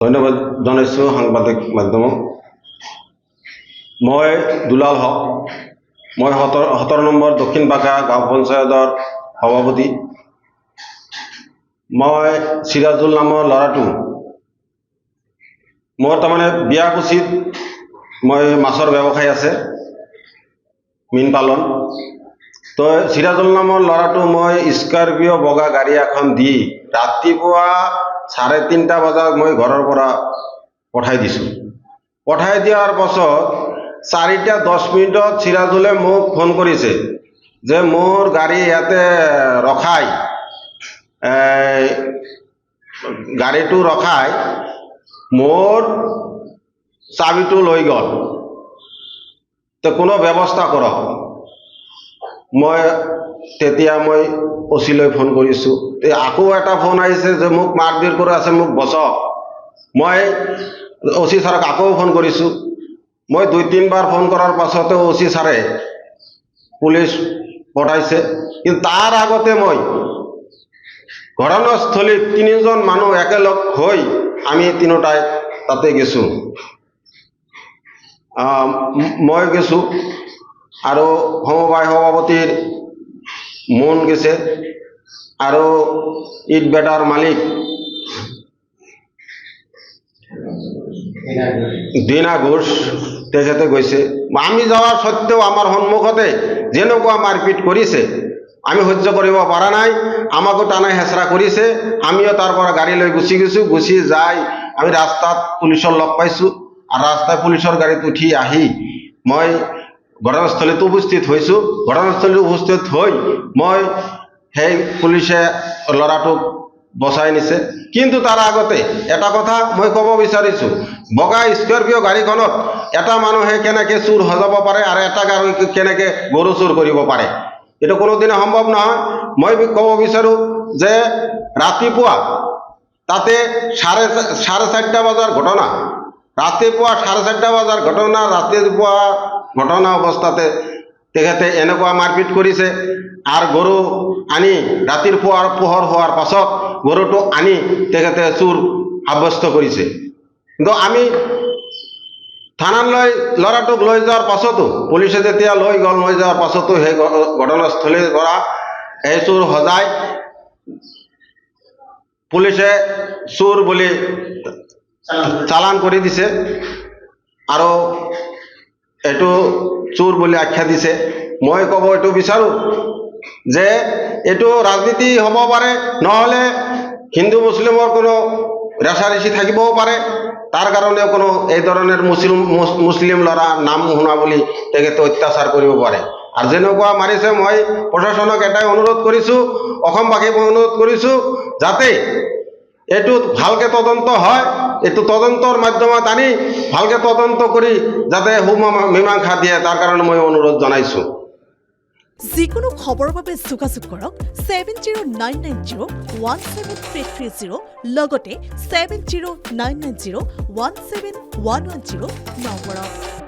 ধন্যবাদ জনাইছোঁ সাংবাদিক মাধ্যমক। মই দুলাল হক, মই 17 নম্বৰ দক্ষিণ বাঁকা গাঁও পঞ্চায়তৰ সভাপতি। মই চিৰাজুল নামৰ ল'ৰাটো, মোৰ তাৰমানে বিয়াকুচিত মই মাছৰ ব্যৱসায় আছে, মীন পালন। তো চিৰাজুল নামৰ ল'ৰাটো মই স্কৰপিঅ' বগা গাড়ী এখন দি ৰাতিপুৱা 3:30 বজাত মই ঘৰৰ পৰা পঠাই দিছোঁ। পঠাই দিয়াৰ পাছত 4:10 চিৰাজুলে মোক ফোন কৰিছে যে মোৰ গাড়ী ইয়াতে ৰখাই গাড়ীটো ৰখাই মোৰ চাবিটো লৈ গ'ল, তো কোনো ব্যৱস্থা কৰক। তেতিয়া মই অচিলৈ ফোন কৰিছোঁ, আকৌ এটা ফোন আহিছে যে মোক মাৰপিট কৰি আছে, মোক বচাওক। মই অচি ছাৰক আকৌ ফোন কৰিছোঁ। মই 2-3 বাৰ ফোন কৰাৰ পাছতে অচি ছাৰে পুলিচ পঠাইছে, কিন্তু তাৰ আগতে মই ঘটনাস্থলীত 3জন মানুহ একেলগ হৈ আমি তিনিওটাই তাতে গেছোঁ। মই গেছোঁ আৰু সমবায় সভাপতিৰ মন গেছে আৰু ইট বেটাৰ মালিক দীনা ঘোষ তেখেতে গৈছে। আমি যাওয়াৰ সত্ত্বেও আমাৰ সন্মুখতে যেনেকুৱা মাৰপিট কৰিছে আমি সহ্য কৰিব পৰা নাই, আমাকো টানাই হেঁচৰা কৰিছে। আমিও তাৰ পৰা গাড়ী লৈ গুচি গৈছোঁ। গুচি যাই আমি ৰাস্তাত পুলিচৰ লগ পাইছোঁ আৰু ৰাস্তাত পুলিচৰ গাড়ীত উঠি আহি মই ঘটনাস্থলীত উপস্থিত হৈছোঁ। ঘটনাস্থলীত উপস্থিত হৈ মই সেই পুলিচে ল'ৰাটোক বচাই নিছে। কিন্তু তাৰ আগতে এটা কথা মই ক'ব বিচাৰিছোঁ, বগা স্কৰপিঅ' গাড়ীখনত এটা মানুহে কেনেকৈ চুৰ সজাব পাৰে আৰু এটা গাড়ী কেনেকৈ গৰু চুৰ কৰিব পাৰে, এইটো কোনোদিনে সম্ভৱ নহয়। মই ক'ব বিচাৰোঁ যে ৰাতিপুৱা তাতে 4:30 বজাৰ ঘটনা, ৰাতিপুৱা 4:30 বজাৰ ঘটনা, ৰাতিপুৱা ঘটনা অৱস্থাতে তেখেতে এনেকুৱা মাৰপিট কৰিছে। আৰু গৰু আনি ৰাতিৰ পোহৰ হোৱাৰ পাছত গৰুটো আনি তেখেতে চুৰ সাব্যস্ত কৰিছে। কিন্তু আমি থানালৈ ল'ৰাটোক লৈ যোৱাৰ পাছতো, পুলিচে যেতিয়া লৈ যোৱাৰ পাছতো সেই ঘটনাস্থলীৰ পৰা এই চুৰ সজাই পুলিচে চুৰ বুলি চালান কৰি দিছে আৰু এইটো চুৰ বুলি আখ্যা দিছে। মই ক'ব এইটো বিচাৰোঁ যে এইটো ৰাজনীতি হ'ব পাৰে, নহ'লে হিন্দু মুছলিমৰ কোনো ৰেষাৰেষি থাকিবও পাৰে। তাৰ কাৰণে কোনো এই ধৰণৰ মুছলিম ল'ৰা নাম শুনা বুলি তেখেতে অত্যাচাৰ কৰিব পাৰে। আৰু যেনেকুৱা মাৰিছে, মই প্ৰশাসনক এটাই অনুৰোধ কৰিছোঁ, অসমবাসীক অনুৰোধ কৰিছোঁ যাতে এইটো ভালকৈ তদন্ত হয়, এইটো তদন্তৰ মাধ্যমত আনি ভালকৈ তদন্ত কৰি যাতে মীমাংসা দিয়ে, তাৰ কাৰণে মই অনুৰোধ জনাইছোঁ। যিকোনো খবৰৰ বাবে যোগাযোগ কৰক 7099017330 লগতে 7099017110 নম্বৰত।